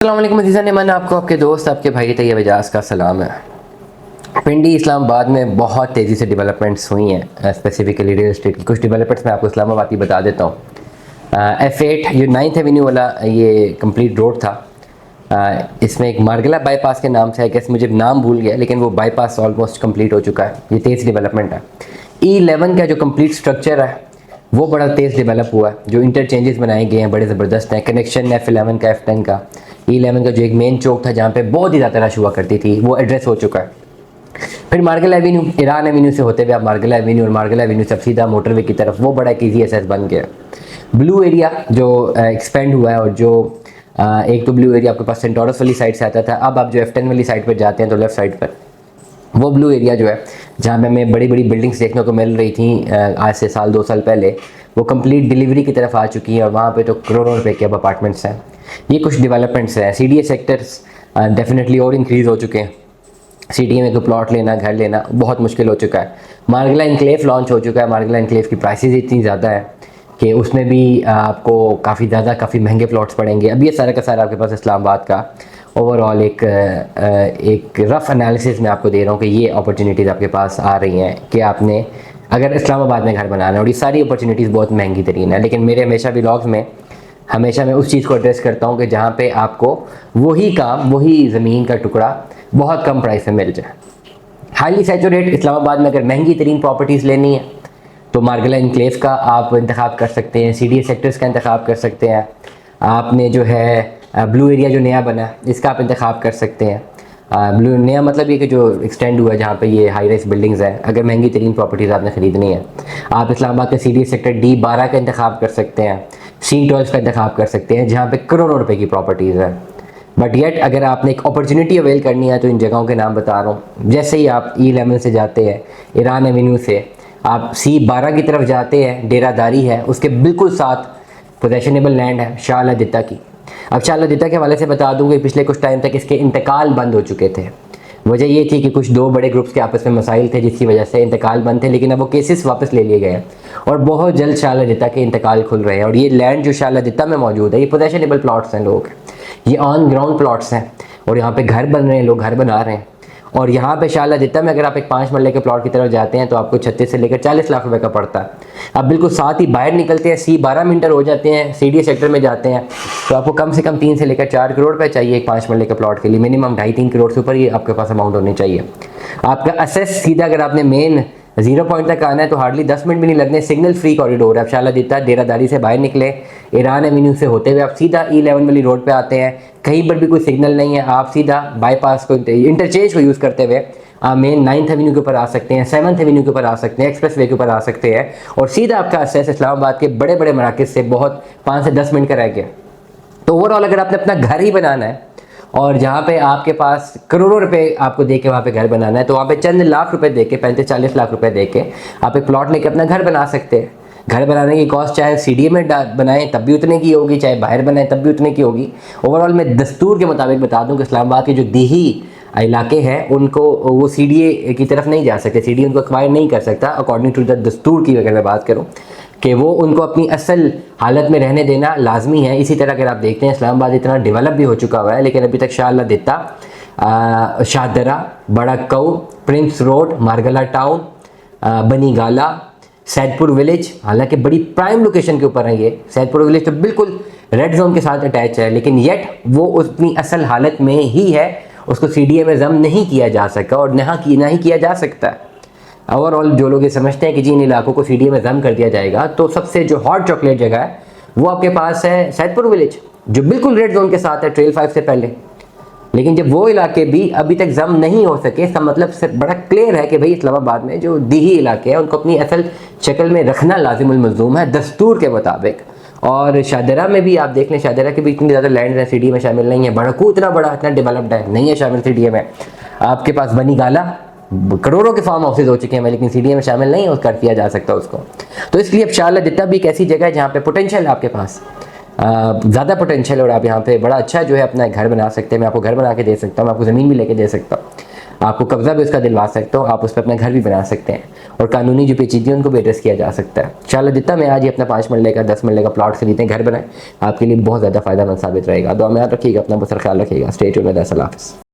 अस्सलामुअलैकुम अज़ीज़ान ईमान, आपको आपके दोस्त आपके भाई तैयब एजाज का सलाम है। पिंडी इस्लामाबाद में बहुत तेज़ी से डेवलपमेंट्स हुई हैं, स्पेसिफिकली रियल एस्टेट की कुछ डेवलपमेंट्स मैं आपको इस्लामाबाद की बता देता हूँ। F8 जो 9th एवेन्यू वाला ये कंप्लीट रोड था, इसमें एक मार्गला बाईपास के नाम से, आई गेस मुझे नाम भूल गया, लेकिन वो बाईपास ऑलमोस्ट कंप्लीट हो चुका है। ये तेज़ डेवलपमेंट है। E11 का जो कंप्लीट स्ट्रक्चर है वो बड़ा तेज़ डेवलप हुआ है। जो इंटरचेंजेस बनाए गए हैं बड़े ज़बरदस्त हैं। कनेक्शन F11 का F10 का E11 का जो एक मेन चौक था जहाँ पे बहुत ही ज़्यादा रश हुआ करती थी, वो एड्रेस हो चुका है। फिर मार्गल एवेन्यू, ईरान एवेन्यू से होते हुए आप मार्गल एवेन्यू और मार्गल एवेन्यू से सीधा मोटरवे की तरफ, वो बड़ा एक ईजी एसेस बन गया। ब्लू एरिया जो एक्सपेंड हुआ है, और जो एक तो ब्लू एरिया आपके पास सेंटोरस वाली साइड से आता था, अब आप जो F10 वाली साइड पर जाते हैं तो लेफ्ट साइड पर वो ब्लू एरिया जो है जहाँ पे हमें बड़ी बड़ी बिल्डिंग्स देखने को मिल रही थी आज से साल 2 साल पहले, वो कंप्लीट डिलीवरी की तरफ आ चुकी है और वहाँ पे तो करोड़ों रुपए के अब अपार्टमेंट्स हैं। ये कुछ डेवलपमेंट्स हैं। CDA सेक्टर्स डेफिनेटली और इंक्रीज़ हो चुके हैं। CDA में तो प्लॉट लेना, घर लेना बहुत मुश्किल हो चुका है। मार्गला इनक्लेव लॉन्च हो चुका है। मार्गला इनक्लेव की प्राइसेस इतनी ज़्यादा है कि उसमें भी आपको काफ़ी महंगे प्लॉट्स पड़ेंगे। अब ये सारा का सारा आपके पास इस्लामाबाद का ओवरऑल एक रफ़ एनालिसिस मैं आपको दे रहा हूँ कि ये अपॉर्चुनिटीज़ आपके पास आ रही हैं कि आपने अगर इस्लामाबाद में घर बनाना है, और ये सारी अपॉर्चुनिटीज़ बहुत महंगी तरीन है। लेकिन मेरे हमेशा व्लॉग्स में हमेशा मैं उस चीज़ को एड्रेस करता हूँ कि जहाँ पे आपको वही काम, वही ज़मीन का टुकड़ा बहुत कम प्राइस में मिल जाए। हाईली सैचुरेट इस्लामाबाद में अगर महंगी तरीन प्रॉपर्टीज़ लेनी है तो मार्गला इनक्लेव का आप इंतखाब कर सकते हैं। CDA सेक्टर्स का इंतखाब कर सकते हैं। आपने जो है ब्लू एरिया जो नया बना है इसका आप इंतखाब कर सकते हैं। ब्लू नया मतलब ये कि जो एक्सटेंड हुआ है जहाँ पे ये हाई राइज बिल्डिंग्स हैं। अगर महंगी तरीन प्रॉपर्टीज़ आपने ख़रीदनी है, आप इस्लामाबाद के CDA सेक्टर D12 का इंतखाब कर सकते हैं। C12 का इंतखाब कर सकते हैं जहाँ पे करोड़ों रुपए की प्रॉपर्टीज़ है। बट येट अगर आपने एक अपॉर्चुनिटी अवेल करनी है तो इन जगहों के नाम बता रहा हूँ। जैसे ही आप E11 से जाते हैं, ईरान एवेन्यू से आप C12 की तरफ जाते हैं, डेरादारी है, उसके बिल्कुल साथ पोजेशनेबल लैंड है शाह अल-दित्ता की। अब शाह अल-दित्ता के हवाले से बता दूँ कि पिछले कुछ टाइम तक इसके इंतकाल बंद हो चुके थे। वजह ये थी कि कुछ 2 बड़े ग्रुप्स के आपस में मसाइल थे जिसकी वजह से इंतकाल बंद थे, लेकिन अब वो केसेस वापस ले लिए गए हैं और बहुत जल्द शाह अल-दित्ता के इंतकाल खुल रहे हैं। और ये लैंड जो शाह अल-दित्ता में मौजूद है, ये पोजेशनेबल प्लॉट्स हैं, लोग ये ऑन ग्राउंड प्लॉट्स हैं और यहाँ पे घर बन रहे हैं, लोग घर बना रहे हैं। और यहाँ पे शाह अल-दित्ता में अगर आप एक 5 मरले के प्लॉट की तरफ जाते हैं तो आपको 36 से लेकर 40 लाख रुपए का पड़ता है। अब बिल्कुल साथ ही बाहर निकलते हैं, C12 में इंटर हो जाते हैं, CDA सेक्टर में जाते हैं तो आपको कम से कम 3 से लेकर 4 करोड़ रुपए चाहिए एक 5 मरले के प्लॉट के लिए। मिनिमम 2.5-3 करोड़ से ऊपर ये आपके पास अमाउंट होनी चाहिए। आपका असेस सीधा अगर आपने मेन 0 पॉइंट तक आना है तो हार्डली 10 मिनट भी नहीं लगने। सिग्नल फ्री कॉरिडोर है। आप शाह अल-दित्ता डेरादारी से बाहर निकले, ईरान एवेन्यू से होते हुए आप सीधा E11 वाली रोड पे आते हैं। कहीं पर भी कोई सिग्नल नहीं है, आप सीधा बाईपास को, इंटरचेंज को यूज़ करते हुए आप मेन 9th एवेन्यू के ऊपर आ सकते हैं, 7th एवेन्यू के ऊपर आ सकते हैं, एक्सप्रेस वे के ऊपर आ सकते हैं और सीधा आपका एक्सेस इस्लामाबाद के बड़े बड़े मराकज़ से बहुत 5 से 10 मिनट का रह गया। तो ओवरऑल अगर आपने अपना घर ही बनाना है और जहाँ पे आपके पास करोड़ों रुपए आपको दे के वहाँ पे घर बनाना है, तो वहाँ पे चंद लाख रुपए दे के, 35-40 लाख रुपए दे के आप एक प्लॉट लेके अपना घर बना सकते हैं। घर बनाने की कॉस्ट चाहे CDA में बनाएं तब भी उतने की होगी, चाहे बाहर बनाएं तब भी उतने की होगी। ओवरऑल मैं दस्तूर के मुताबिक बता दूं कि इस्लामाबाद के जो दीही इलाके हैं उनको वो CDA की तरफ नहीं जा सकते, CDA उनको एक्वायर नहीं कर सकता अकॉर्डिंग टू द दस्तूर की अगर मैं बात करूँ कि वो उनको अपनी असल हालत में रहने देना लाजमी है। इसी तरह अगर आप देखते हैं इस्लामाबाद इतना डेवलप भी हो चुका हुआ है, लेकिन अभी तक शाह अल-दित्ता, शाहदरा, बड़ा कऊ, प्रिंस रोड, मार्गला टाउन, बनी गाला, सैदपुर विलेज, हालांकि बड़ी प्राइम लोकेशन के ऊपर है ये। सैदपुर विलेज तो बिल्कुल रेड जोन के साथ अटैच है, लेकिन येट वो अपनी असल हालत में ही है, उसको CDA में जम नहीं किया जा सका और ना ही किया जा सकता है। ओवरऑल जो लोग ये समझते हैं कि जी इन इलाकों को CDA में जम कर दिया जाएगा, तो सबसे जो हॉट चॉकलेट जगह है वो आपके पास है सैदपुर विलेज, जो बिल्कुल रेड जोन के साथ है, ट्रेल 5 से पहले। लेकिन जब वो इलाके भी अभी तक जम नहीं हो सके, इसका मतलब सिर्फ बड़ा क्लियर है कि भाई इस्लामाबाद में जो दीही इलाके हैं उनको अपनी असल शक्ल में रखना लाजिमुल मलजूम है दस्तूर के मुताबिक। और शाहदरा में भी आप देख लें, शाहदरा के भी इतनी ज़्यादा लैंड है, CDA में शामिल नहीं है। बड़कू इतना बड़ा, इतना डेवलप्ड है, नहीं है शामिल CDA में। आपके पास बनी गाला, करोड़ों के फार्म हाउसेज हो चुके हैं लेकिन CDA में शामिल नहीं है, उसका किया जा सकता उसको। तो इसलिए अब शाह अल-दित्ता भी एक ऐसी जगह है जहाँ पे पोटेंशियल है आपके पास, ज़्यादा पोटेंशियल, और आप यहाँ पे बड़ा अच्छा जो है अपना घर बना सकते हैं। मैं आपको घर बना के दे सकता हूँ, मैं आपको ज़मीन भी लेके दे सकता हूँ। आपको कब्जा भी उसका दिलवा सकता हूँ, आप उस पर अपना घर भी बना सकते हैं और कानूनी जो पेचीदगी उनको भी एड्रेस किया जा सकता है। इंशाल्लाह जितना मैं आज ही अपना 5 मरले का 10 मरले का प्लॉट खरीदें, घर बनाएं, आपके लिए बहुत ज़्यादा फ़ायदेमंद साबित रहेगा। दुआ में याद रखिएगा, अपना बहुत सारा ख्याल रखिएगा। Stay tuned with us. Allah हाफ़िज़।